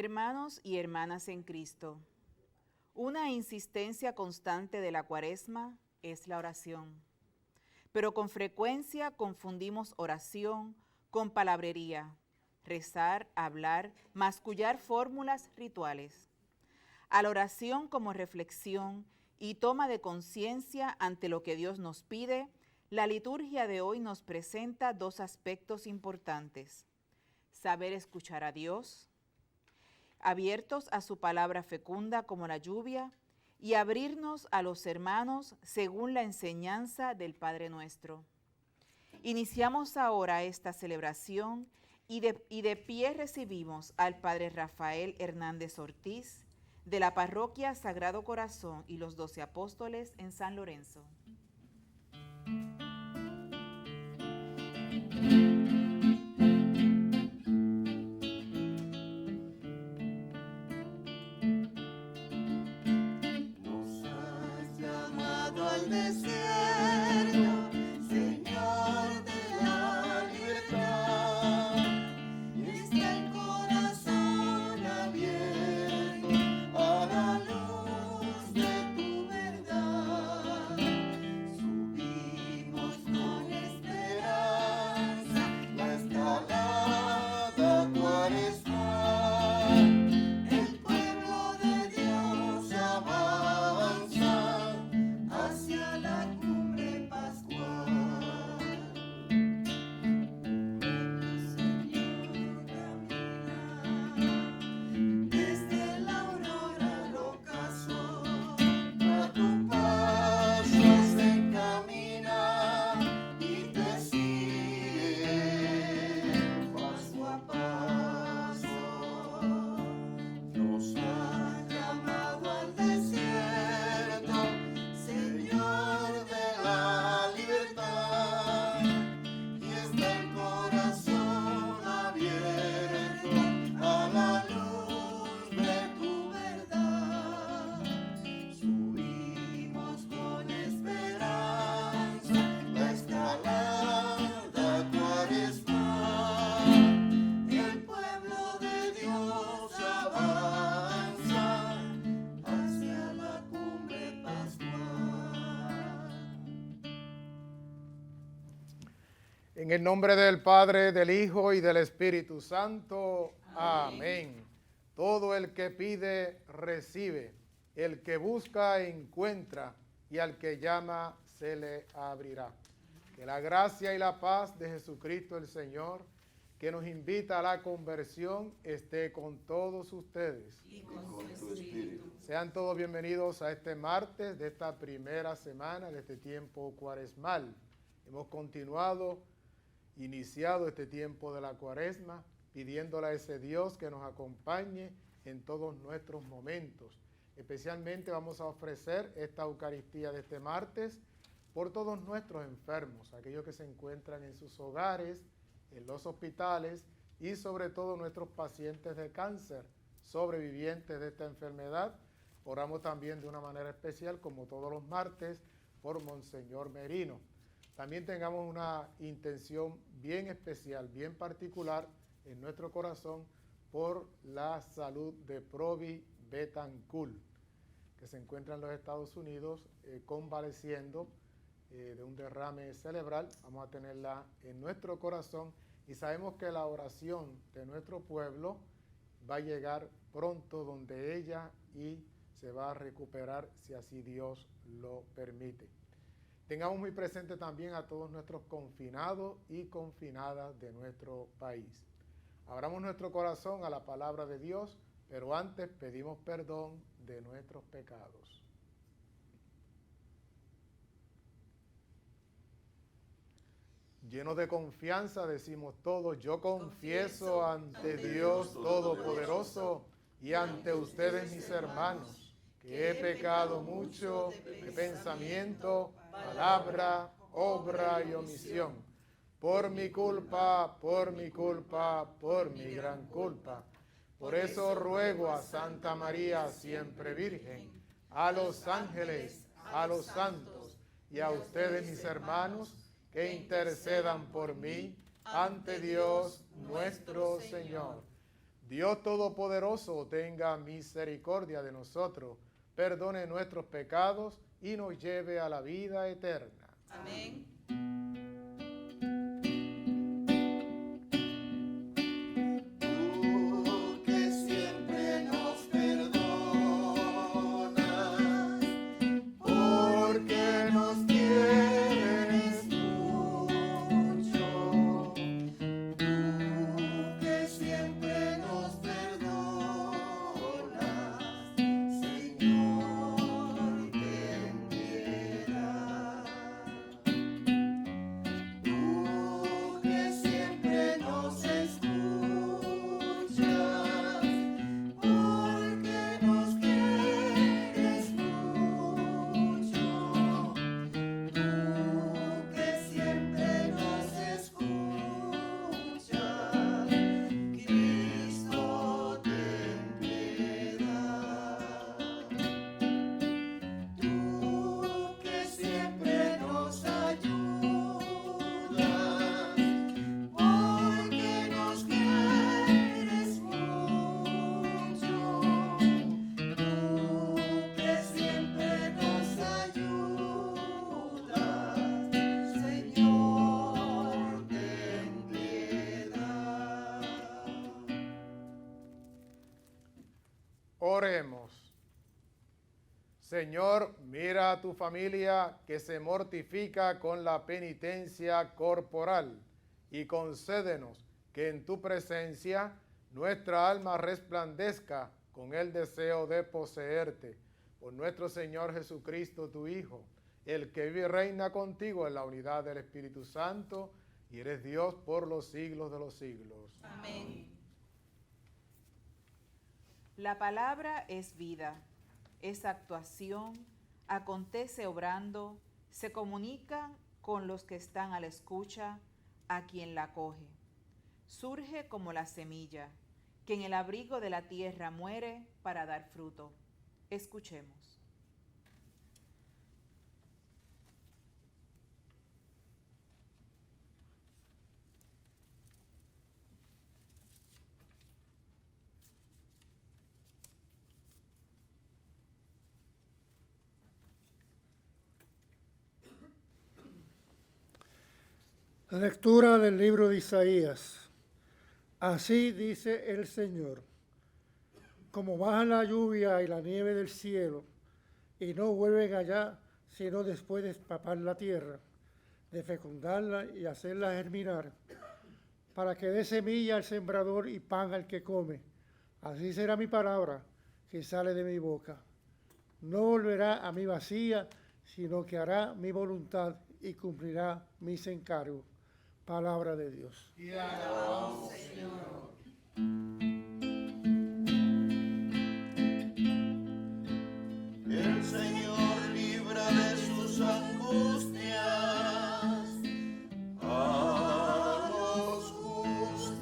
Hermanos y hermanas en Cristo, una insistencia constante de la Cuaresma es la oración. Pero con frecuencia confundimos oración con palabrería, rezar, hablar, mascullar fórmulas rituales. A la oración como reflexión y toma de conciencia ante lo que Dios nos pide, la liturgia de hoy nos presenta dos aspectos importantes: saber escuchar a Dios, abiertos a su palabra fecunda como la lluvia, y abrirnos a los hermanos según la enseñanza del Padre Nuestro. Iniciamos ahora esta celebración y de pie recibimos al Padre Rafael Hernández Ortiz, de la Parroquia Sagrado Corazón y los 12 Apóstoles en San Lorenzo. En el nombre del Padre, del Hijo y del Espíritu Santo. Amén. Todo el que pide, recibe. El que busca, encuentra. Y al que llama, se le abrirá. Que la gracia y la paz de Jesucristo el Señor, que nos invita a la conversión, esté con todos ustedes. Y con su espíritu. Sean todos bienvenidos a este martes de esta primera semana de este tiempo cuaresmal. Hemos iniciado este tiempo de la Cuaresma, pidiéndole a ese Dios que nos acompañe en todos nuestros momentos. Especialmente vamos a ofrecer esta Eucaristía de este martes por todos nuestros enfermos, aquellos que se encuentran en sus hogares, en los hospitales y sobre todo nuestros pacientes de cáncer, sobrevivientes de esta enfermedad. Oramos también de una manera especial, como todos los martes, por Monseñor Merino. También tengamos una intención bien especial, bien particular en nuestro corazón por la salud de Provi Betancourt, que se encuentra en los Estados Unidos convaleciendo de un derrame cerebral. Vamos a tenerla en nuestro corazón y sabemos que la oración de nuestro pueblo va a llegar pronto donde ella y se va a recuperar si así Dios lo permite. Tengamos muy presente también a todos nuestros confinados y confinadas de nuestro país. Abramos nuestro corazón a la palabra de Dios, pero antes pedimos perdón de nuestros pecados. Llenos de confianza decimos todos: yo confieso ante Dios Todopoderoso y ante ustedes mis hermanos, que he pecado mucho de pensamiento, palabra, obra y omisión, por mi culpa, por mi culpa, por mi gran culpa. Por eso ruego a Santa María, siempre Virgen, a los ángeles, a los santos y a ustedes mis hermanos, que intercedan por mí ante Dios nuestro Señor. Dios Todopoderoso tenga misericordia de nosotros, perdone nuestros pecados y nos lleve a la vida eterna. Amén. Tú que siempre nos perdonas, porque nos quieres mucho. Tú que siempre nos perdonas, Señor, ten piedad. Tú que siempre nos escuchas, porque nos quieres mucho. Tú que siempre nos escuchas, Cristo, ten piedad. Tú que siempre nos ayudas, porque nos quieres mucho. Tú que siempre nos ayudas, Señor, ten piedad. Oremos. Señor, mira a tu familia que se mortifica con la penitencia corporal y concédenos que en tu presencia nuestra alma resplandezca con el deseo de poseerte. Por nuestro Señor Jesucristo, tu Hijo, el que vive y reina contigo en la unidad del Espíritu Santo, y eres Dios por los siglos de los siglos. Amén. La palabra es vida, es actuación, acontece obrando, se comunica con los que están a la escucha, a quien la acoge. Surge como la semilla, que en el abrigo de la tierra muere para dar fruto. Escuchemos. Lectura del libro de Isaías. Así dice el Señor: como baja la lluvia y la nieve del cielo, y no vuelven allá, sino después de empapar la tierra, de fecundarla y hacerla germinar, para que dé semilla al sembrador y pan al que come. Así será mi palabra que sale de mi boca. No volverá a mí vacía, sino que hará mi voluntad y cumplirá mis encargos. Palabra de Dios. Y alabamos, Señor. El Señor libra de sus angustias a los justos.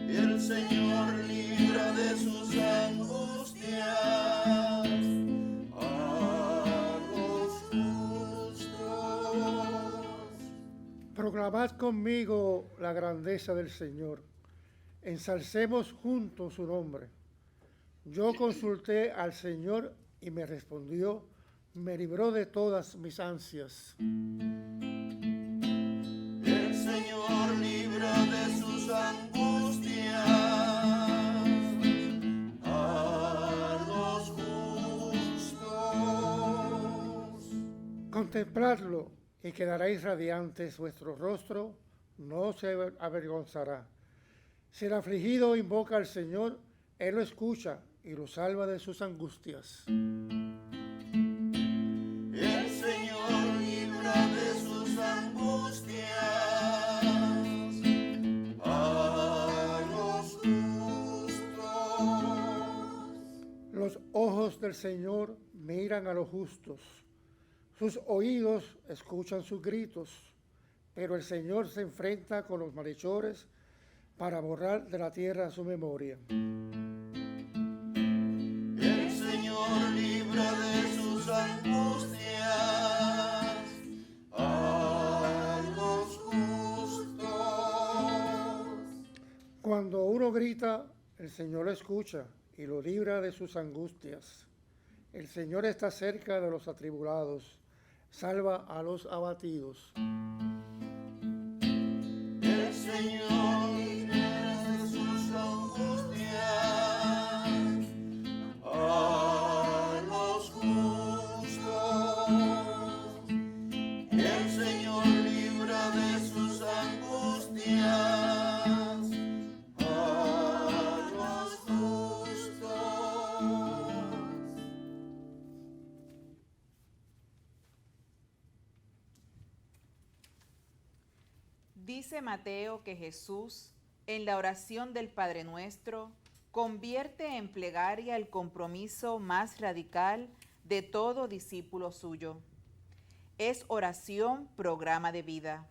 El Señor libra de sus angustias a los justos. Proclamad conmigo la grandeza del Señor. Ensalcemos juntos su nombre. Yo consulté al Señor y me respondió, me libró de todas mis ansias. El Señor libra de sus angustias a los justos. Contempladlo y quedaréis radiantes, vuestro rostro no se avergonzará. Si el afligido invoca al Señor, Él lo escucha y lo salva de sus angustias. El Señor libra de sus angustias a los justos. Los ojos del Señor miran a los justos, sus oídos escuchan sus gritos, pero el Señor se enfrenta con los malhechores para borrar de la tierra su memoria. El Señor libra de sus angustias a los justos. cuando uno grita, el Señor lo escucha y lo libra de sus angustias. El Señor está cerca de los atribulados, salva a los abatidos. El Señor libra de sus angustias a los justos. El Señor libra de sus angustias a los justos. Dice Mateo que Jesús, en la oración del Padre Nuestro, convierte en plegaria el compromiso más radical de todo discípulo suyo. Es oración, programa de vida.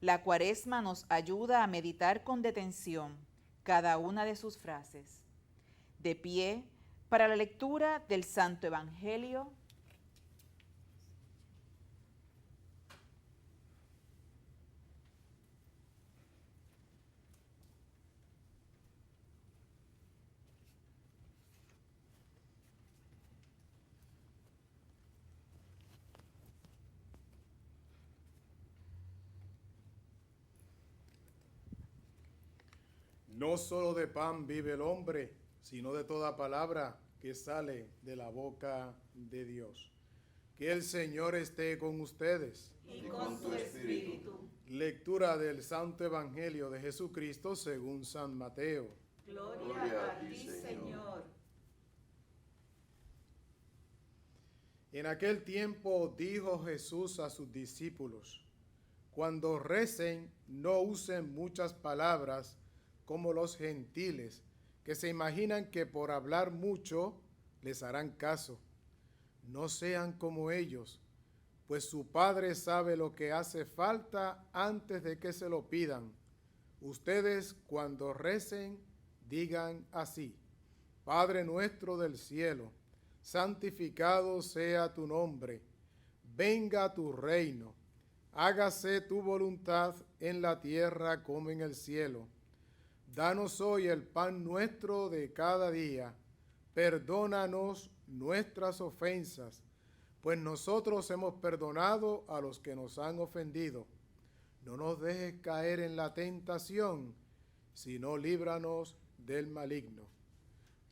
La Cuaresma nos ayuda a meditar con detención cada una de sus frases. De pie, para la lectura del Santo Evangelio. No solo de pan vive el hombre, sino de toda palabra que sale de la boca de Dios. Que el Señor esté con ustedes. Y con tu espíritu. Lectura del Santo Evangelio de Jesucristo según San Mateo. Gloria a ti, Señor. En aquel tiempo dijo Jesús a sus discípulos: cuando recen, no usen muchas palabras como los gentiles, que se imaginan que por hablar mucho les harán caso. No sean como ellos, pues su Padre sabe lo que hace falta antes de que se lo pidan. Ustedes, cuando recen, digan así: Padre nuestro del cielo, santificado sea tu nombre, venga tu reino, hágase tu voluntad en la tierra como en el cielo. Danos hoy el pan nuestro de cada día. Perdónanos nuestras ofensas, pues nosotros hemos perdonado a los que nos han ofendido. No nos dejes caer en la tentación, sino líbranos del maligno.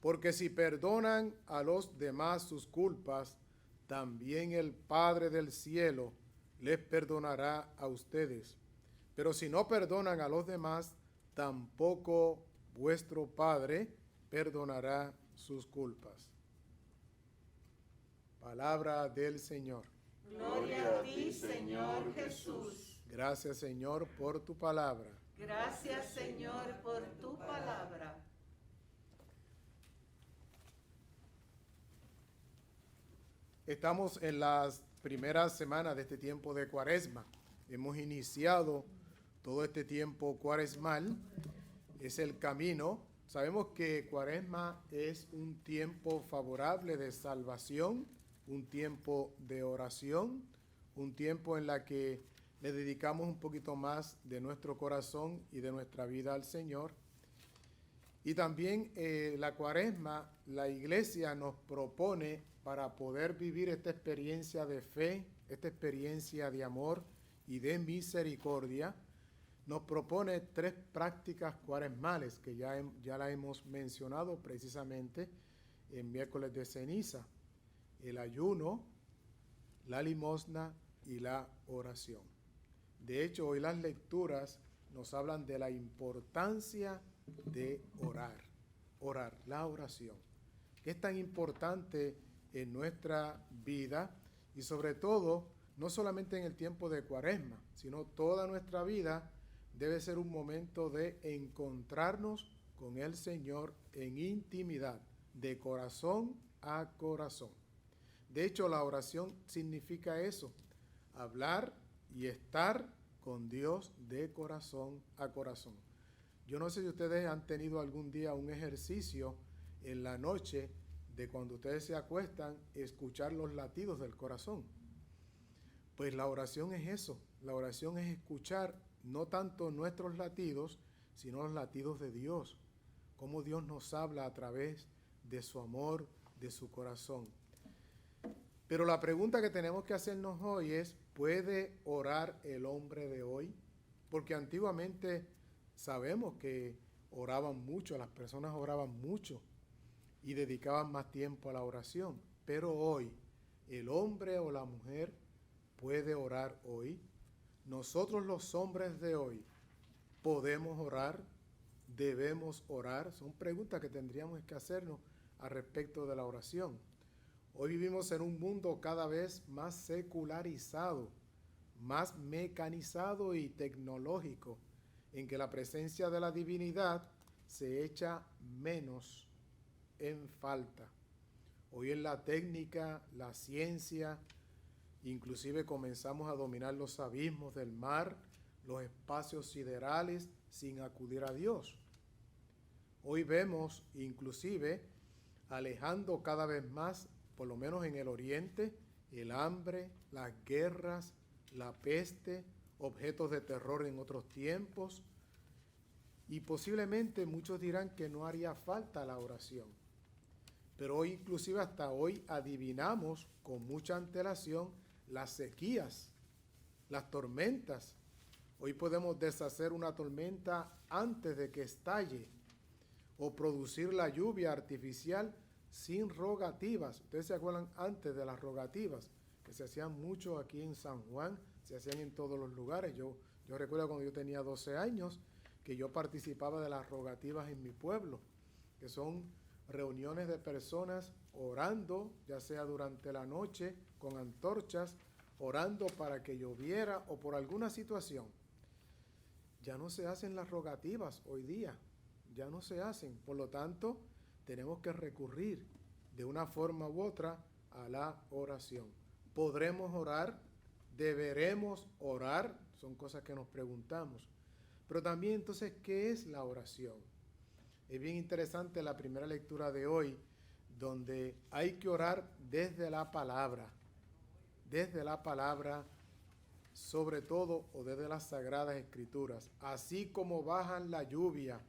Porque si perdonan a los demás sus culpas, también el Padre del cielo les perdonará a ustedes. Pero si no perdonan a los demás, tampoco vuestro Padre perdonará sus culpas. Palabra del Señor. Gloria a ti, Señor Jesús. Gracias, Señor, por tu palabra. Gracias, Señor, por tu palabra. Estamos en las primeras semanas de este tiempo de Cuaresma. Hemos iniciado todo este tiempo cuaresmal. Es el camino. Sabemos que Cuaresma es un tiempo favorable de salvación, un tiempo de oración, un tiempo en la que le dedicamos un poquito más de nuestro corazón y de nuestra vida al Señor. Y también la Cuaresma, la Iglesia nos propone para poder vivir esta experiencia de fe, esta experiencia de amor y de misericordia, nos propone 3 prácticas cuaresmales que ya la hemos mencionado precisamente en miércoles de ceniza: el ayuno, la limosna y la oración. De hecho, hoy las lecturas nos hablan de la importancia de orar, la oración, que es tan importante en nuestra vida y sobre todo, no solamente en el tiempo de Cuaresma, sino toda nuestra vida debe ser un momento de encontrarnos con el Señor en intimidad, de corazón a corazón. De hecho, la oración significa eso: hablar y estar con Dios de corazón a corazón. Yo no sé si ustedes han tenido algún día un ejercicio en la noche de cuando ustedes se acuestan, escuchar los latidos del corazón. Pues la oración es eso. La oración es escuchar no tanto nuestros latidos, sino los latidos de Dios, cómo Dios nos habla a través de su amor, de su corazón. Pero la pregunta que tenemos que hacernos hoy es, ¿puede orar el hombre de hoy? Porque antiguamente sabemos que oraban mucho, las personas oraban mucho y dedicaban más tiempo a la oración. Pero hoy, ¿el hombre o la mujer puede orar hoy? Nosotros los hombres de hoy, ¿podemos orar? ¿Debemos orar? Son preguntas que tendríamos que hacernos al respecto de la oración. Hoy vivimos en un mundo cada vez más secularizado, más mecanizado y tecnológico, en que la presencia de la divinidad se echa menos en falta. Hoy en la técnica, la ciencia, inclusive comenzamos a dominar los abismos del mar, los espacios siderales, sin acudir a Dios. Hoy vemos, inclusive, alejando cada vez más, por lo menos en el oriente, el hambre, las guerras, la peste, objetos de terror en otros tiempos. Y posiblemente muchos dirán que no haría falta la oración. Pero hoy, inclusive hasta hoy, adivinamos con mucha antelación las sequías, las tormentas. Hoy podemos deshacer una tormenta antes de que estalle o producir la lluvia artificial sin rogativas. Ustedes se acuerdan antes de las rogativas, que se hacían mucho aquí en San Juan, se hacían en todos los lugares. Yo recuerdo cuando yo tenía 12 años que yo participaba de las rogativas en mi pueblo, que son reuniones de personas orando, ya sea durante la noche, con antorchas, orando para que lloviera o por alguna situación. Ya no se hacen las rogativas hoy día, ya no se hacen. Por lo tanto, tenemos que recurrir de una forma u otra a la oración. ¿Podremos orar? ¿Deberemos orar? Son cosas que nos preguntamos. Pero también, entonces, ¿qué es la oración? Es bien interesante la primera lectura de hoy, donde hay que orar desde la palabra, sobre todo, o desde las Sagradas Escrituras. Así como bajan la lluvia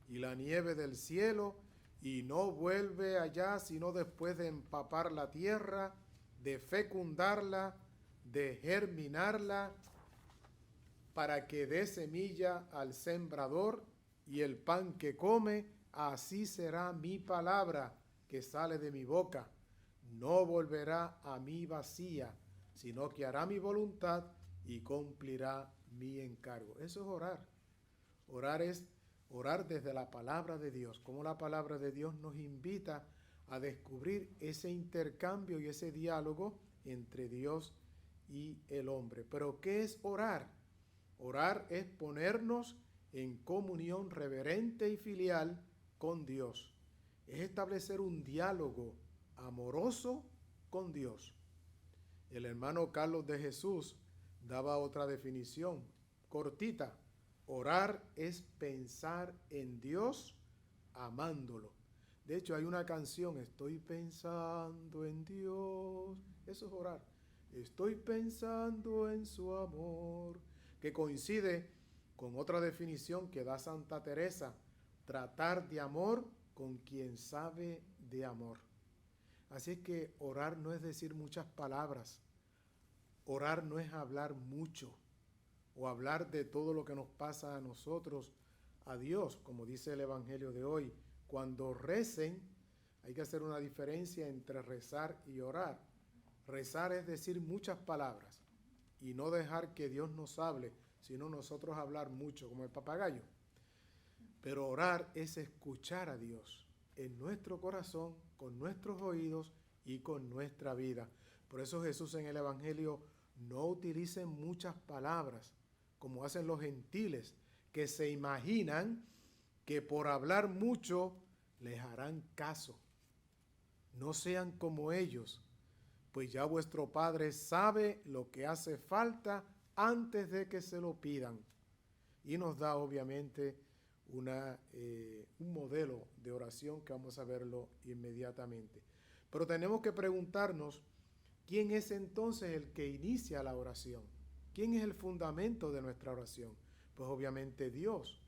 y la nieve del cielo, y no vuelve allá, sino después de empapar la tierra, de fecundarla, de germinarla, para que dé semilla al sembrador y el pan que come, así será mi palabra que sale de mi boca. No volverá a mí vacía, sino que hará mi voluntad y cumplirá mi encargo. Eso es orar. Orar es orar desde la palabra de Dios, como la palabra de Dios nos invita a descubrir ese intercambio y ese diálogo entre Dios y el hombre. Pero ¿qué es orar? Orar es ponernos en comunión reverente y filial con Dios. Es establecer un diálogo amoroso con Dios. El hermano Carlos de Jesús daba otra definición cortita. Orar es pensar en Dios amándolo. De hecho, hay una canción, estoy pensando en Dios. Eso es orar. Estoy pensando en su amor, que coincide con otra definición que da Santa Teresa, tratar de amor con quien sabe de amor. Así es que orar no es decir muchas palabras, orar no es hablar mucho o hablar de todo lo que nos pasa a nosotros, a Dios, como dice el Evangelio de hoy. Cuando recen, hay que hacer una diferencia entre rezar y orar. Rezar es decir muchas palabras y no dejar que Dios nos hable, sino nosotros hablar mucho, como el papagayo. Pero orar es escuchar a Dios en nuestro corazón, con nuestros oídos y con nuestra vida. Por eso Jesús en el Evangelio no utiliza muchas palabras, como hacen los gentiles, que se imaginan que por hablar mucho les harán caso. No sean como ellos, pues ya vuestro Padre sabe lo que hace falta antes de que se lo pidan. Y nos da obviamente un modelo de oración que vamos a verlo inmediatamente. Pero tenemos que preguntarnos, ¿quién es entonces el que inicia la oración? ¿Quién es el fundamento de nuestra oración? Pues obviamente Dios.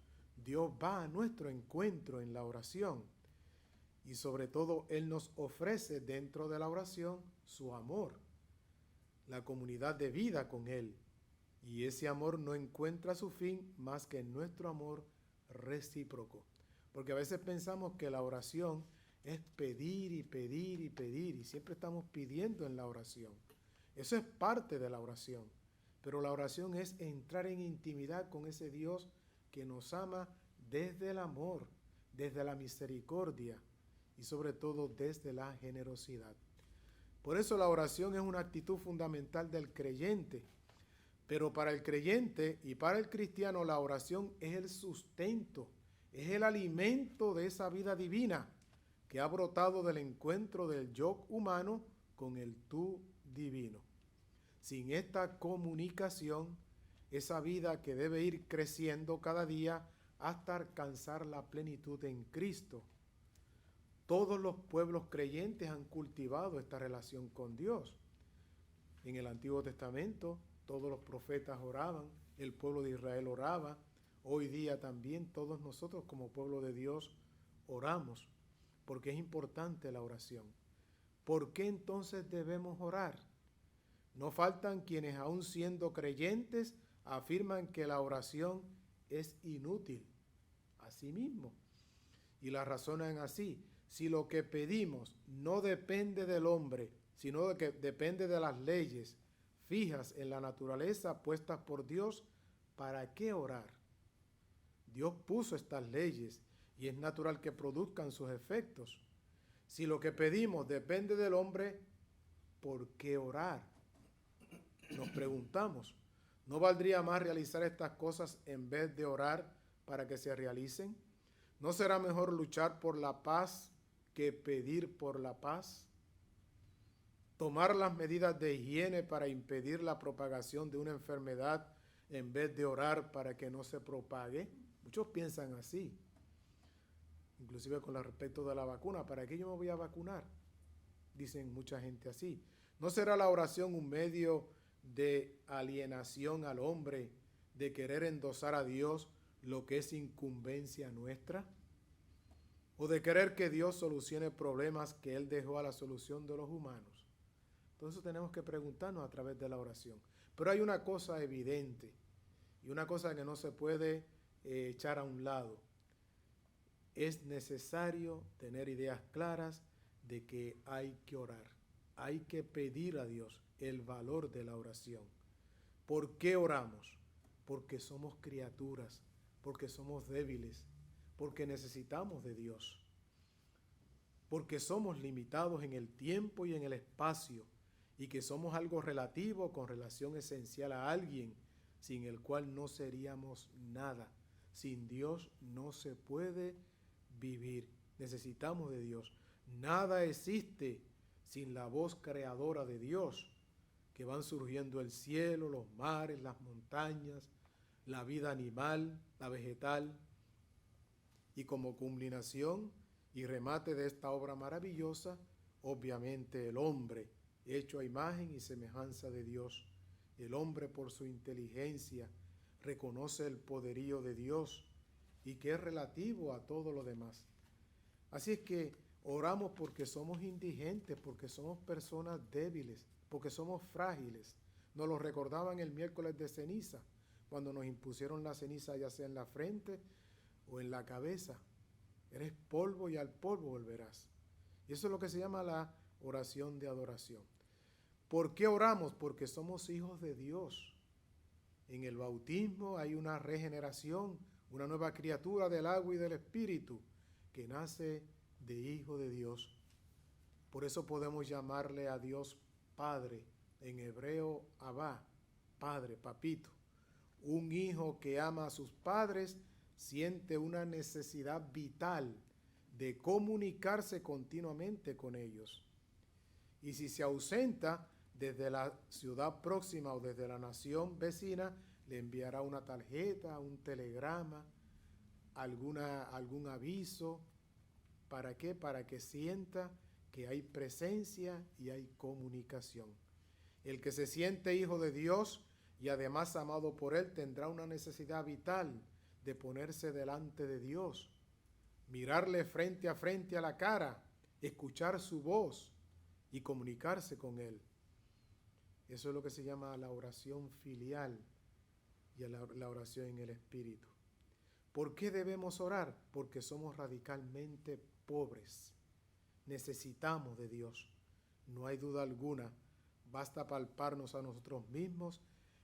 Dios va a nuestro encuentro en la oración y sobre todo Él nos ofrece dentro de la oración su amor, la comunidad de vida con Él. Y ese amor no encuentra su fin más que en nuestro amor recíproco. Porque a veces pensamos que la oración es pedir y pedir y pedir y siempre estamos pidiendo en la oración. Eso es parte de la oración. Pero la oración es entrar en intimidad con ese Dios que nos ama desde el amor, desde la misericordia y sobre todo desde la generosidad. Por eso la oración es una actitud fundamental del creyente. Pero para el creyente y para el cristiano la oración es el sustento, es el alimento de esa vida divina que ha brotado del encuentro del yo humano con el tú divino. Sin esta comunicación, esa vida que debe ir creciendo cada día hasta alcanzar la plenitud en Cristo. Todos los pueblos creyentes han cultivado esta relación con Dios. En el Antiguo Testamento, todos los profetas oraban, el pueblo de Israel oraba. Hoy día también todos nosotros como pueblo de Dios oramos, porque es importante la oración. ¿Por qué entonces debemos orar? No faltan quienes aún siendo creyentes afirman que la oración es inútil. Así mismo. Y la razonan así. Si lo que pedimos no depende del hombre, sino de que depende de las leyes fijas en la naturaleza puestas por Dios, ¿para qué orar? Dios puso estas leyes y es natural que produzcan sus efectos. Si lo que pedimos depende del hombre, ¿por qué orar? Nos preguntamos, ¿no valdría más realizar estas cosas en vez de orar para que se realicen? ¿No será mejor luchar por la paz que pedir por la paz? Tomar las medidas de higiene para impedir la propagación de una enfermedad en vez de orar para que no se propague. Muchos piensan así, inclusive con respecto de la vacuna. ¿Para qué yo me voy a vacunar? Dicen mucha gente así. ¿No será la oración un medio de alienación al hombre, de querer endosar a Dios lo que es incumbencia nuestra? ¿O de querer que Dios solucione problemas que Él dejó a la solución de los humanos? Entonces tenemos que preguntarnos a través de la oración. Pero hay una cosa evidente y una cosa que no se puede echar a un lado. Es necesario tener ideas claras de que hay que orar. Hay que pedir a Dios el valor de la oración. ¿Por qué oramos? Porque somos criaturas, porque somos débiles, porque necesitamos de Dios, porque somos limitados en el tiempo y en el espacio, y que somos algo relativo con relación esencial a alguien, sin el cual no seríamos nada. Sin Dios no se puede vivir. Necesitamos de Dios. Nada existe sin la voz creadora de Dios, que van surgiendo el cielo, los mares, las montañas, la vida animal, la vegetal. Y como culminación y remate de esta obra maravillosa, obviamente el hombre, hecho a imagen y semejanza de Dios. El hombre por su inteligencia reconoce el poderío de Dios y que es relativo a todo lo demás. Así es que oramos porque somos indigentes, porque somos personas débiles, porque somos frágiles. Nos lo recordaban el miércoles de ceniza, cuando nos impusieron la ceniza ya sea en la frente o en la cabeza. Eres polvo y al polvo volverás. Y eso es lo que se llama la oración de adoración. ¿Por qué oramos? Porque somos hijos de Dios. En el bautismo hay una regeneración, una nueva criatura del agua y del espíritu que nace de hijo de Dios. Por eso podemos llamarle a Dios Padre, en hebreo Abba, Padre, Papito. Un hijo que ama a sus padres siente una necesidad vital de comunicarse continuamente con ellos. Y si se ausenta desde la ciudad próxima o desde la nación vecina, le enviará una tarjeta, un telegrama, algún aviso. ¿Para qué? Para que sienta que hay presencia y hay comunicación. El que se siente hijo de Dios y además amado por Él tendrá una necesidad vital de ponerse delante de Dios, mirarle frente a la cara, escuchar su voz y comunicarse con Él. Eso es lo que se llama la oración filial y la oración en el Espíritu. ¿Por qué debemos orar? Porque somos radicalmente pobres. Necesitamos de Dios. No hay duda alguna. Basta palparnos a nosotros mismos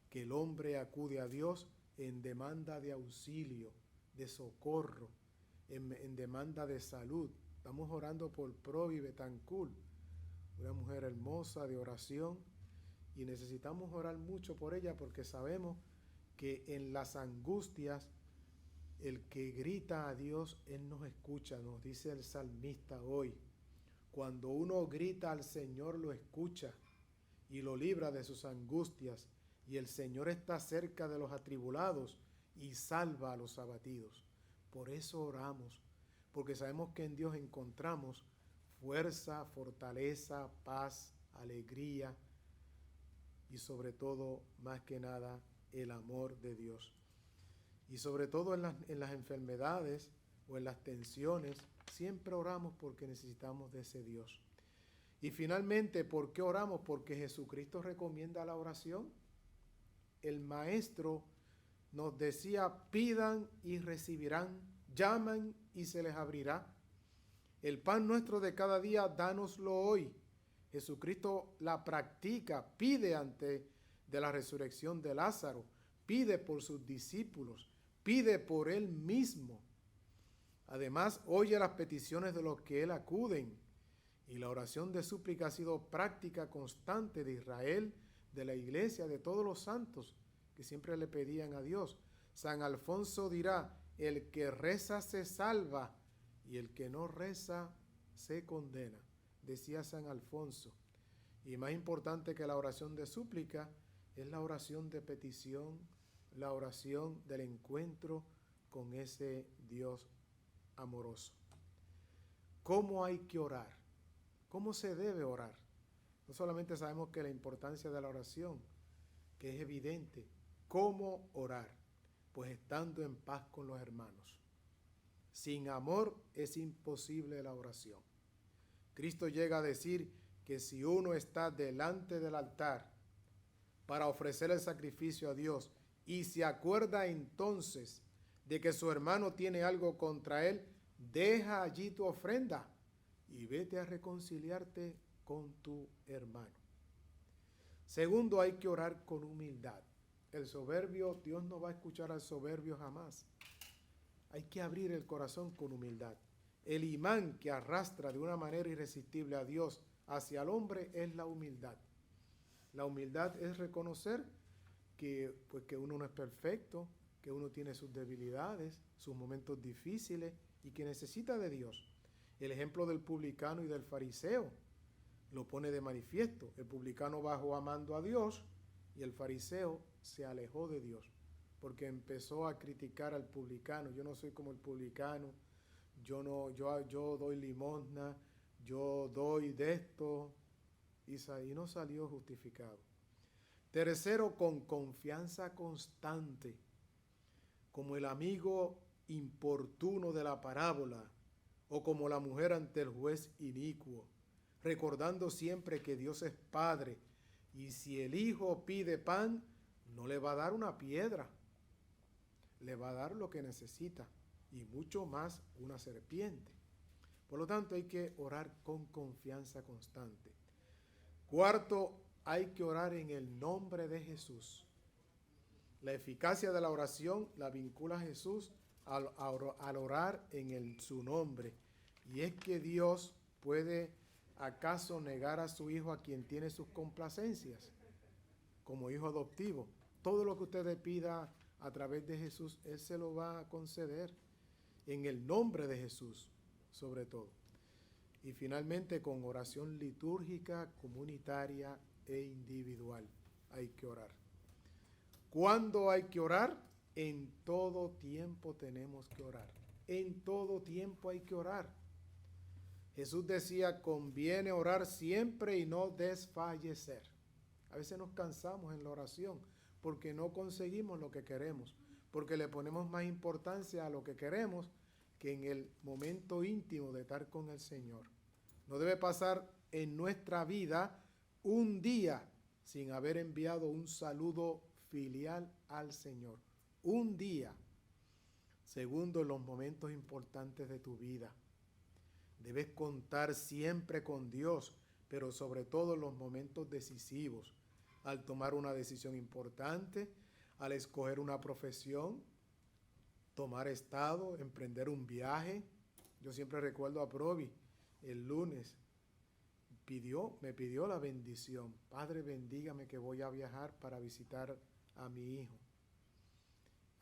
que el hombre acude a Dios en demanda de auxilio, de socorro, en demanda de salud. Estamos orando por Provi Betancourt, una mujer hermosa de oración, y necesitamos orar mucho por ella porque sabemos que en las angustias el que grita a Dios, Él nos escucha, nos dice el salmista hoy. Cuando uno grita al Señor, lo escucha y lo libra de sus angustias, y el Señor está cerca de los atribulados y salva a los abatidos. Por eso oramos, porque sabemos que en Dios encontramos fuerza, fortaleza, paz, alegría y sobre todo, más que nada, el amor de Dios. Y sobre todo en las enfermedades o en las tensiones, siempre oramos porque necesitamos de ese Dios. Y finalmente, ¿por qué oramos? Porque Jesucristo recomienda la oración. El Maestro nos decía, pidan y recibirán, llaman y se les abrirá. El pan nuestro de cada día, dánoslo hoy. Jesucristo la practica, pide antes de la resurrección de Lázaro, pide por sus discípulos, pide por Él mismo. Además, oye las peticiones de los que Él acuden. Y la oración de súplica ha sido práctica constante de Israel, de la iglesia, de todos los santos que siempre le pedían a Dios. San Alfonso dirá, el que reza se salva y el que no reza se condena, decía San Alfonso. Y más importante que la oración de súplica es la oración de petición, la oración del encuentro con ese Dios amoroso. ¿Cómo hay que orar? ¿Cómo se debe orar? No solamente sabemos que la importancia de la oración, que es evidente. ¿Cómo orar? Pues estando en paz con los hermanos. Sin amor es imposible la oración. Cristo llega a decir que si uno está delante del altar para ofrecer el sacrificio a Dios y se acuerda entonces de que su hermano tiene algo contra él, deja allí tu ofrenda y vete a reconciliarte con tu hermano. Segundo, hay que orar con humildad. El soberbio, Dios no va a escuchar al soberbio jamás. Hay que abrir el corazón con humildad. El imán que arrastra de una manera irresistible a Dios hacia el hombre es la humildad. La humildad es reconocer que uno no es perfecto, que uno tiene sus debilidades, sus momentos difíciles y que necesita de Dios. El ejemplo del publicano y del fariseo lo pone de manifiesto. El publicano bajó amando a Dios y el fariseo se alejó de Dios porque empezó a criticar al publicano. Yo no soy como el publicano, yo doy limosna, yo doy de esto, y no salió justificado. Tercero, con confianza constante, como el amigo importuno de la parábola, o como la mujer ante el juez inicuo, recordando siempre que Dios es Padre, y si el Hijo pide pan, no le va a dar una piedra, le va a dar lo que necesita, y mucho más una serpiente. Por lo tanto, hay que orar con confianza constante. Cuarto, hay que orar en el nombre de Jesús. La eficacia de la oración la vincula a Jesús al orar en su nombre. Y es que Dios puede acaso negar a su Hijo a quien tiene sus complacencias como hijo adoptivo. Todo lo que usted le pida a través de Jesús, Él se lo va a conceder en el nombre de Jesús, sobre todo. Y finalmente, con oración litúrgica, comunitaria e individual, hay que orar. ¿Cuándo hay que orar? En todo tiempo tenemos que orar. En todo tiempo hay que orar. Jesús decía, conviene orar siempre y no desfallecer. A veces nos cansamos en la oración porque no conseguimos lo que queremos, porque le ponemos más importancia a lo que queremos que en el momento íntimo de estar con el Señor. No debe pasar en nuestra vida un día sin haber enviado un saludo filial al Señor. Un día. Segundo, en los momentos importantes de tu vida. Debes contar siempre con Dios, pero sobre todo en los momentos decisivos. Al tomar una decisión importante, al escoger una profesión, tomar estado, emprender un viaje. Yo siempre recuerdo a Provi, el lunes, me pidió la bendición. Padre, bendígame que voy a viajar para visitar a mi hijo.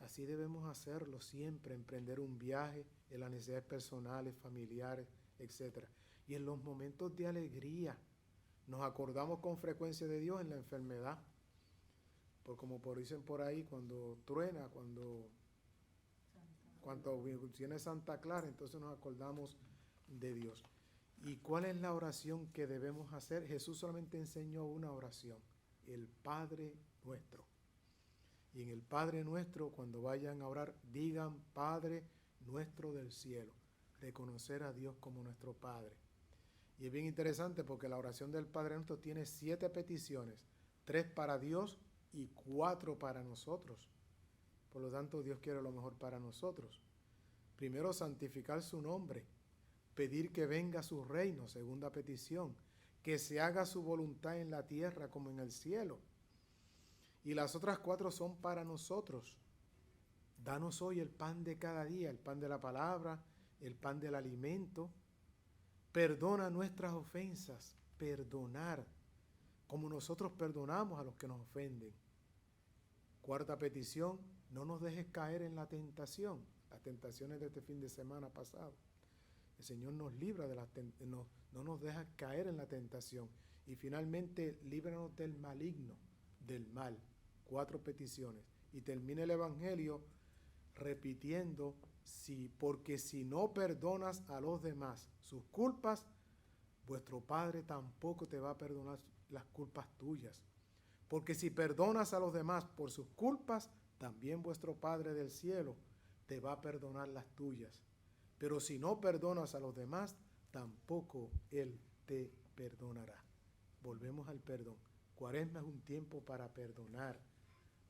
Así debemos hacerlo siempre, emprender un viaje en las necesidades personales, familiares, etc. Y en los momentos de alegría, nos acordamos con frecuencia de Dios en la enfermedad. Como dicen por ahí, cuando truena, cuando viene Santa Clara, entonces nos acordamos de Dios. ¿Y cuál es la oración que debemos hacer? Jesús solamente enseñó una oración, el Padre Nuestro. Y en el Padre Nuestro, cuando vayan a orar, digan Padre Nuestro del cielo, reconocer a Dios como nuestro Padre. Y es bien interesante porque la oración del Padre Nuestro tiene 7 peticiones, 3 para Dios y 4 para nosotros. Por lo tanto, Dios quiere lo mejor para nosotros. Primero, santificar su nombre, pedir que venga su reino, segunda petición, que se haga su voluntad en la tierra como en el cielo. Y las otras 4 son para nosotros. Danos hoy el pan de cada día, el pan de la palabra, el pan del alimento. Perdona nuestras ofensas, perdonar, como nosotros perdonamos a los que nos ofenden. Cuarta petición, no nos dejes caer en la tentación, las tentaciones de este fin de semana pasado. El Señor nos libra de no nos deja caer en la tentación. Y finalmente, líbranos del maligno, del mal. 4 peticiones. Y termina el Evangelio repitiendo, porque si no perdonas a los demás sus culpas, vuestro Padre tampoco te va a perdonar las culpas tuyas. Porque si perdonas a los demás por sus culpas, también vuestro Padre del cielo te va a perdonar las tuyas. Pero si no perdonas a los demás, tampoco Él te perdonará. Volvemos al perdón. Cuaresma es un tiempo para perdonar,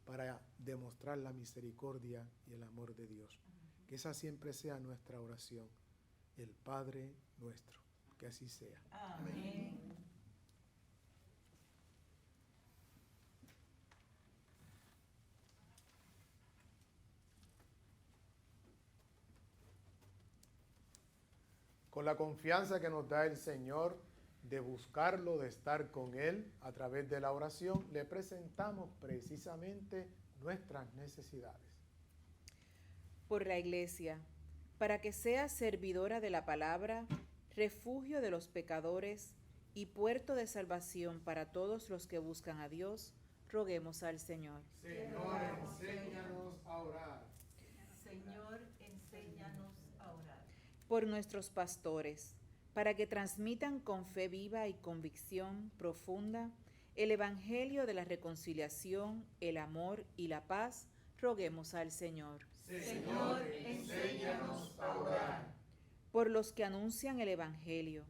para demostrar la misericordia y el amor de Dios. Que esa siempre sea nuestra oración. El Padre nuestro. Que así sea. Amén. Con la confianza que nos da el Señor de buscarlo, de estar con Él a través de la oración, le presentamos precisamente nuestras necesidades. Por la Iglesia, para que sea servidora de la palabra, refugio de los pecadores y puerto de salvación para todos los que buscan a Dios, roguemos al Señor. Señor, enséñanos a orar. Señor, enséñanos a orar. Por nuestros pastores, para que transmitan con fe viva y convicción profunda el Evangelio de la reconciliación, el amor y la paz, roguemos al Señor. Señor, enséñanos a orar. Por los que anuncian el Evangelio,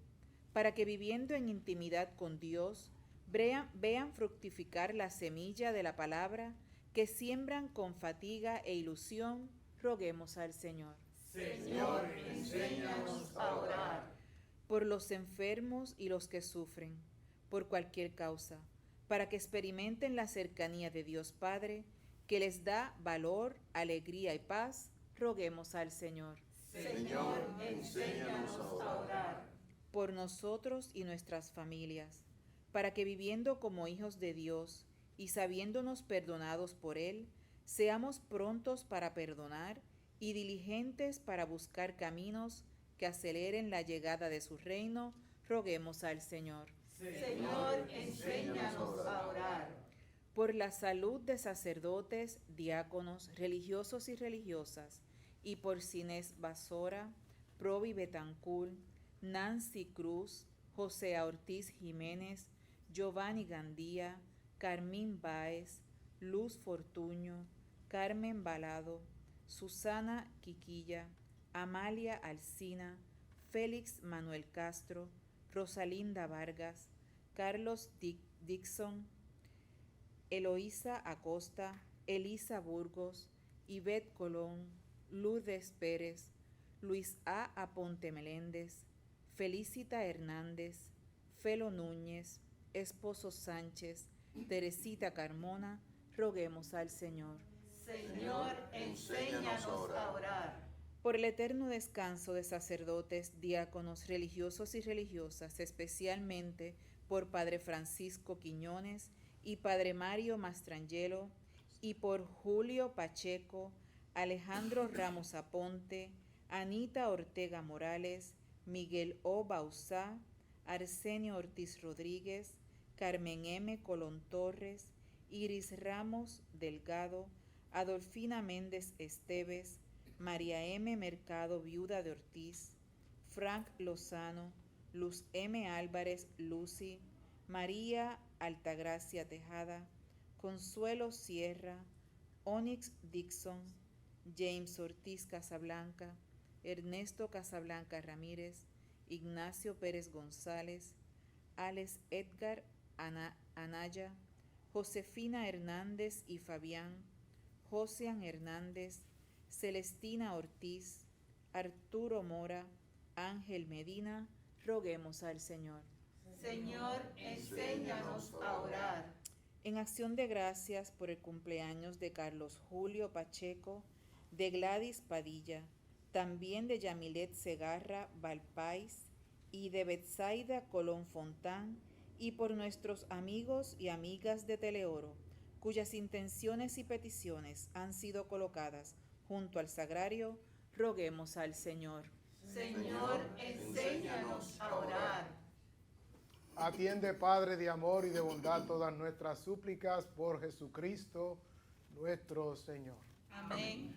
para que viviendo en intimidad con Dios, vean fructificar la semilla de la palabra que siembran con fatiga e ilusión, roguemos al Señor. Señor, enséñanos a orar. Por los enfermos y los que sufren, por cualquier causa, para que experimenten la cercanía de Dios Padre, que les da valor, alegría y paz, roguemos al Señor. Señor, enséñanos a orar. Por nosotros y nuestras familias, para que viviendo como hijos de Dios y sabiéndonos perdonados por Él, seamos prontos para perdonar y diligentes para buscar caminos que aceleren la llegada de su reino, roguemos al Señor. Señor, enséñanos a orar. Por la salud de sacerdotes, diáconos, religiosos y religiosas, y por Sinés Basora, Provi Betancur, Nancy Cruz, José Ortiz Jiménez, Giovanni Gandía, Carmín Báez, Luz Fortuño, Carmen Balado, Susana Quiquilla, Amalia Alsina, Félix Manuel Castro, Rosalinda Vargas, Carlos Dixon, Eloísa Acosta, Elisa Burgos, Ivette Colón, Lourdes Pérez, Luis A. Aponte Meléndez, Felicita Hernández, Felo Núñez, Esposo Sánchez, Teresita Carmona, roguemos al Señor. Señor, enséñanos a orar. Por el eterno descanso de sacerdotes, diáconos, religiosos y religiosas, especialmente por Padre Francisco Quiñones y Padre Mario Mastrangelo, y por Julio Pacheco, Alejandro Ramos Aponte, Anita Ortega Morales, Miguel O. Bauzá, Arsenio Ortiz Rodríguez, Carmen M. Colón Torres, Iris Ramos Delgado, Adolfina Méndez Esteves, María M. Mercado, viuda de Ortiz, Frank Lozano, Luz M. Álvarez Lucy, María Altagracia Tejada, Consuelo Sierra, Onyx Dixon, James Ortiz Casablanca, Ernesto Casablanca Ramírez, Ignacio Pérez González, Alex Edgar Anaya, Josefina Hernández y Fabián, Josian Hernández, Celestina Ortiz, Arturo Mora, Ángel Medina, roguemos al Señor. Señor, enséñanos a orar. En acción de gracias por el cumpleaños de Carlos Julio Pacheco, de Gladys Padilla, también de Yamilet Segarra Valpais y de Betsaida Colón Fontán, y por nuestros amigos y amigas de Teleoro, cuyas intenciones y peticiones han sido colocadas junto al sagrario, roguemos al Señor. Señor, enséñanos a orar. Atiende, Padre de amor y de bondad, todas nuestras súplicas por Jesucristo nuestro Señor. Amén.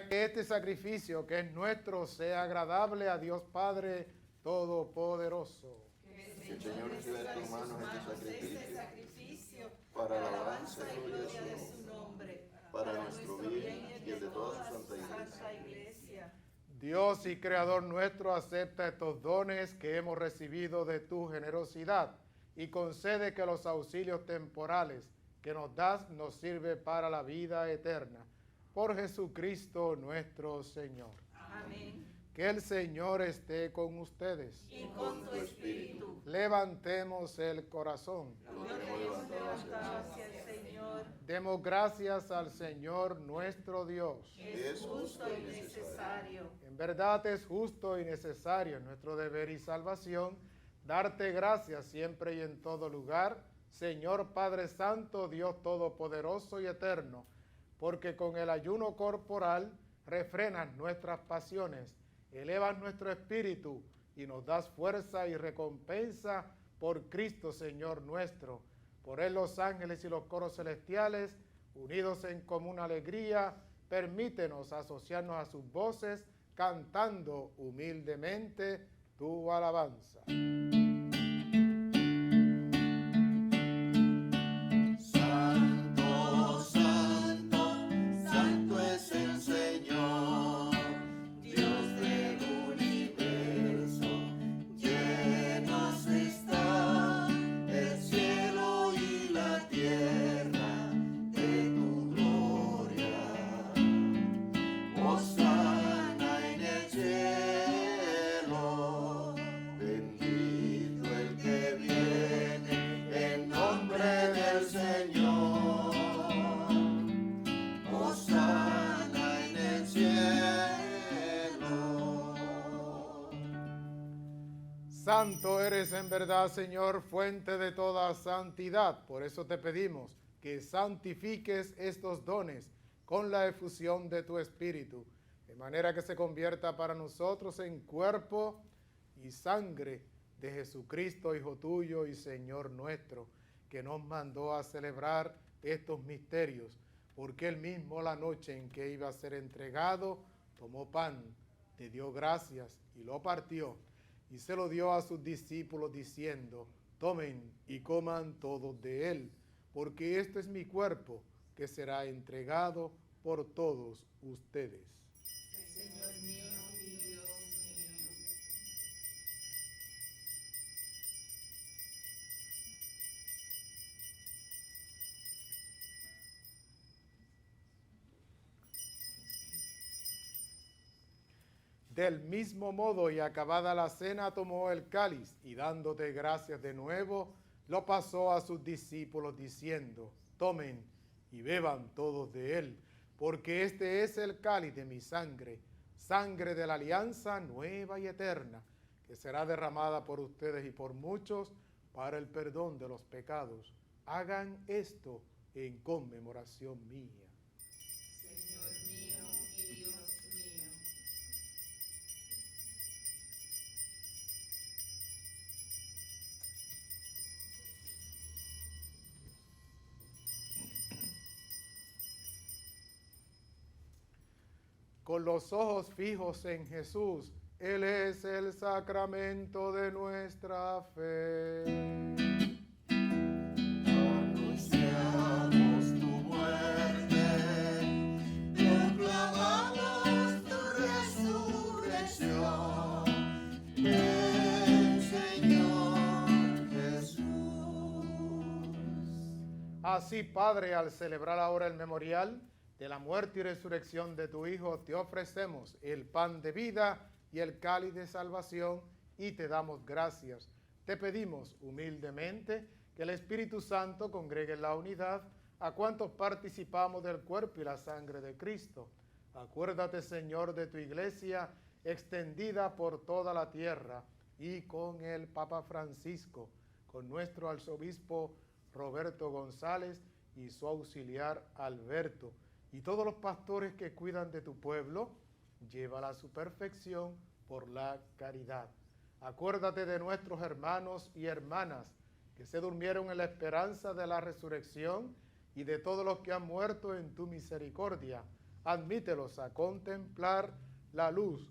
Que este sacrificio que es nuestro sea agradable a Dios Padre Todopoderoso. Que el Señor reciba de tus manos este sacrificio para la alabanza y gloria de su nombre, para nuestro bien y el de toda su santa iglesia. Dios y Creador nuestro, acepta estos dones que hemos recibido de tu generosidad y concede que los auxilios temporales que nos das nos sirve para la vida eterna. Por Jesucristo nuestro Señor. Amén. Que el Señor esté con ustedes. Y con tu espíritu. Levantemos el corazón. Lo tenemos levantado hacia el Señor. Demos gracias al Señor nuestro Dios. Es justo y necesario. En verdad es justo y necesario, nuestro deber y salvación, darte gracias siempre y en todo lugar, Señor Padre Santo, Dios Todopoderoso y Eterno, porque con el ayuno corporal refrenas nuestras pasiones, elevas nuestro espíritu y nos das fuerza y recompensa por Cristo Señor nuestro. Por Él los ángeles y los coros celestiales, unidos en común alegría, permítenos asociarnos a sus voces, cantando humildemente tu alabanza. Santo eres en verdad, Señor, fuente de toda santidad. Por eso te pedimos que santifiques estos dones con la efusión de tu Espíritu, de manera que se convierta para nosotros en cuerpo y sangre de Jesucristo, Hijo tuyo y Señor nuestro, que nos mandó a celebrar estos misterios, porque él mismo la noche en que iba a ser entregado, tomó pan, te dio gracias y lo partió, y se lo dio a sus discípulos diciendo: tomen y coman todos de él, porque este es mi cuerpo que será entregado por todos ustedes. Señor mío y Dios mío. Del mismo modo, y acabada la cena, tomó el cáliz, y dándote gracias de nuevo, lo pasó a sus discípulos diciendo: tomen y beban todos de él, porque este es el cáliz de mi sangre, sangre de la alianza nueva y eterna, que será derramada por ustedes y por muchos para el perdón de los pecados. Hagan esto en conmemoración mía. Señor mío y Dios mío. Con los ojos fijos en Jesús, Él es el sacramento de nuestra fe. Anunciamos tu muerte, proclamamos tu resurrección, ven, Señor Jesús. Así, Padre, al celebrar ahora el memorial de la muerte y resurrección de tu Hijo, te ofrecemos el pan de vida y el cáliz de salvación y te damos gracias. Te pedimos humildemente que el Espíritu Santo congregue en la unidad a cuantos participamos del cuerpo y la sangre de Cristo. Acuérdate, Señor, de tu iglesia extendida por toda la tierra y con el Papa Francisco, con nuestro arzobispo Roberto González y su auxiliar Alberto, y todos los pastores que cuidan de tu pueblo, llévala a su perfección por la caridad. Acuérdate de nuestros hermanos y hermanas que se durmieron en la esperanza de la resurrección y de todos los que han muerto en tu misericordia. Admítelos a contemplar la luz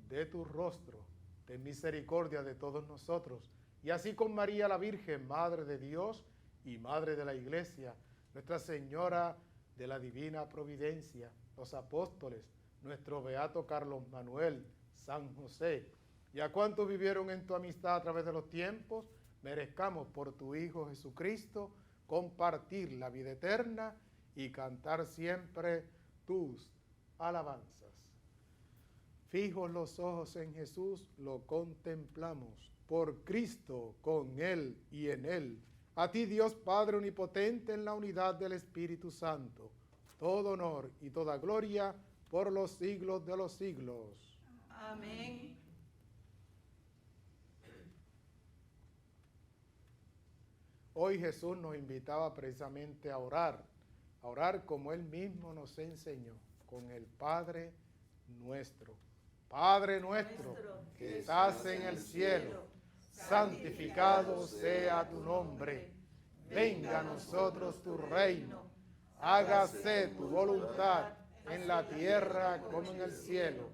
de tu rostro. Ten misericordia de todos nosotros. Y así con María la Virgen, Madre de Dios y Madre de la Iglesia, Nuestra Señora de la Divina Providencia, los apóstoles, nuestro beato Carlos Manuel, San José, y a cuantos vivieron en tu amistad a través de los tiempos, merezcamos por tu Hijo Jesucristo compartir la vida eterna y cantar siempre tus alabanzas. Fijos los ojos en Jesús, lo contemplamos, por Cristo, con Él y en Él. A ti, Dios Padre Omnipotente, en la unidad del Espíritu Santo, todo honor y toda gloria por los siglos de los siglos. Amén. Hoy Jesús nos invitaba precisamente a orar como Él mismo nos enseñó, con el Padre nuestro. Padre nuestro, que estás en el cielo, santificado sea tu nombre. Venga a nosotros tu reino. Hágase tu voluntad en la tierra como en el cielo.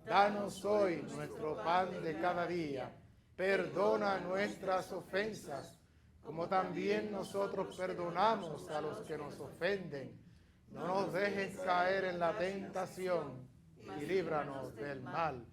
Danos hoy nuestro pan de cada día. Perdona nuestras ofensas, como también nosotros perdonamos a los que nos ofenden. No nos dejes caer en la tentación y líbranos del mal.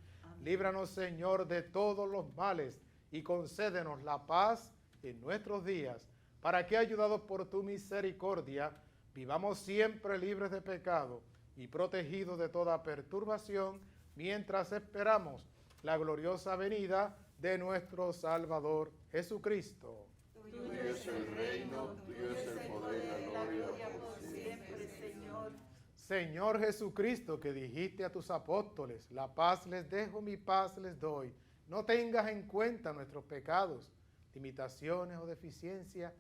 Líbranos, Señor, de todos los males y concédenos la paz en nuestros días, para que, ayudados por tu misericordia, vivamos siempre libres de pecado y protegidos de toda perturbación, mientras esperamos la gloriosa venida de nuestro Salvador Jesucristo. Tuyo es el reino, tuyo es el poder y la gloria por siempre, Señor. Señor Jesucristo, que dijiste a tus apóstoles, la paz les dejo, mi paz les doy. No tengas en cuenta nuestros pecados, limitaciones o deficiencias.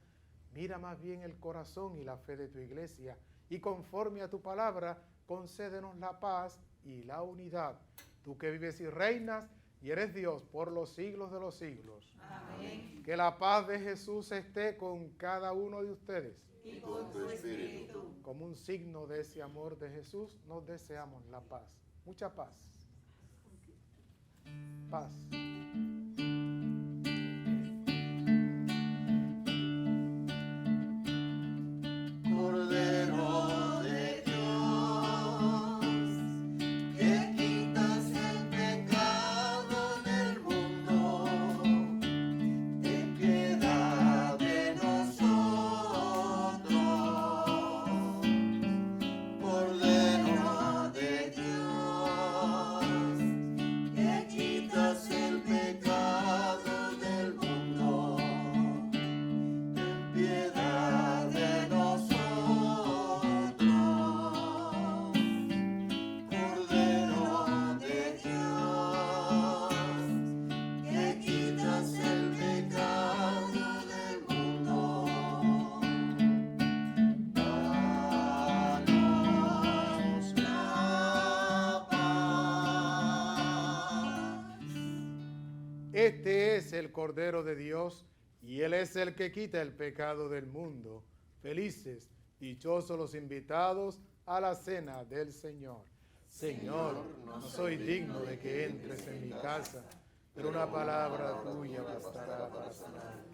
Mira más bien el corazón y la fe de tu iglesia, y conforme a tu palabra, concédenos la paz y la unidad. Tú que vives y reinas y eres Dios por los siglos de los siglos. Amén. Que la paz de Jesús esté con cada uno de ustedes. Y con tu espíritu. Como un signo de ese amor de Jesús, nos deseamos la paz. Mucha paz. Paz. Cordero de Dios, que quitas el pecado del mundo, ten piedad de nosotros. Cordero de Dios, que quitas el pecado del mundo, ten piedad de nosotros. Cordero de Dios, que quitas el pecado del mundo, danos la paz. Este es el Cordero de Dios, y Él es el que quita el pecado del mundo. Felices, dichosos los invitados a la cena del Señor. Señor, no soy digno de que entres en mi casa, pero una palabra tuya bastará para sanar.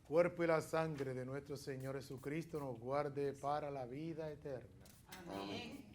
Cuerpo y la sangre de nuestro Señor Jesucristo nos guarde para la vida eterna. Amén.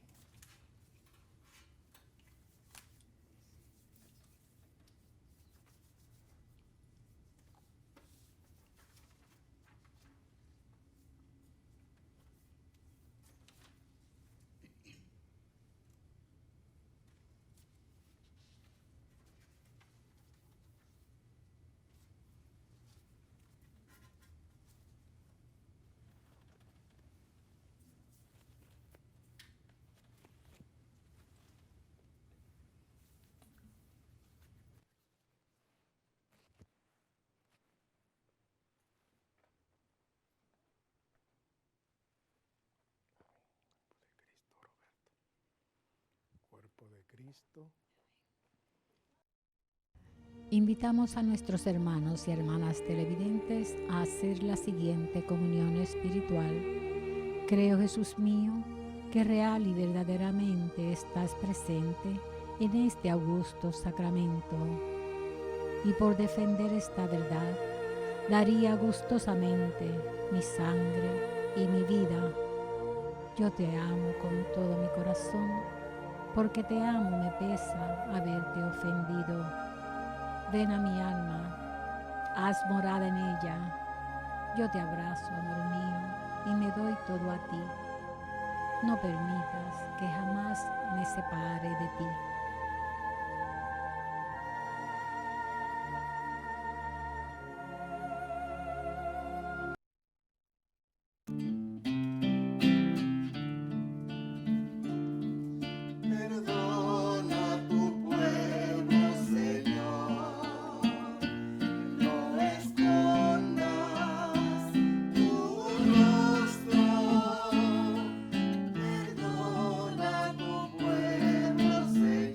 Cuerpo de Cristo. Invitamos a nuestros hermanos y hermanas televidentes a hacer la siguiente comunión espiritual. Creo, Jesús mío, que real y verdaderamente estás presente en este augusto sacramento. Y por defender esta verdad, daría gustosamente mi sangre y mi vida. Yo te amo con todo mi corazón, porque te amo me pesa haberte ofendido. Ven a mi alma, haz morada en ella. Yo te abrazo, amor mío, y me doy todo a ti. No permitas que jamás me separe de ti. Perdona a tu pueblo, Señor, no escondas tu rostro. Perdona a tu pueblo, Señor.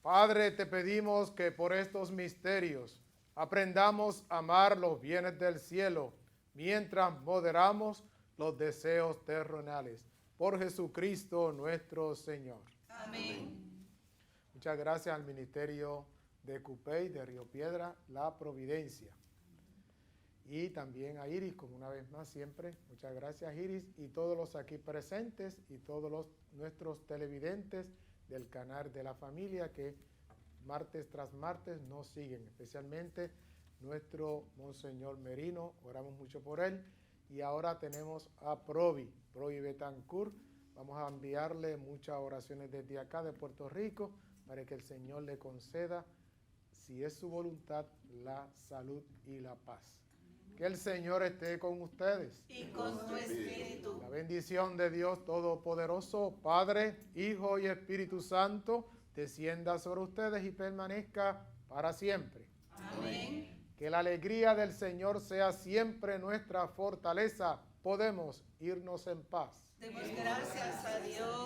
Padre, te pedimos que por estos misterios aprendamos a amar los bienes del cielo mientras moderamos los deseos terrenales. Por Jesucristo nuestro Señor. Amén. Muchas gracias al Ministerio de Cupey, de Río Piedra, La Providencia. Y también a Iris, como una vez más siempre. Muchas gracias, Iris, y todos los aquí presentes y todos nuestros televidentes del canal de la familia que martes tras martes nos siguen, especialmente nuestro Monseñor Merino, oramos mucho por él. Y ahora tenemos a Provi Betancourt. Vamos a enviarle muchas oraciones desde acá de Puerto Rico para que el Señor le conceda, si es su voluntad, la salud y la paz. Que el Señor esté con ustedes. Y con tu espíritu. La bendición de Dios Todopoderoso, Padre, Hijo y Espíritu Santo, descienda sobre ustedes y permanezca para siempre. Amén. Que la alegría del Señor sea siempre nuestra fortaleza. Podemos irnos en paz. Demos gracias a Dios.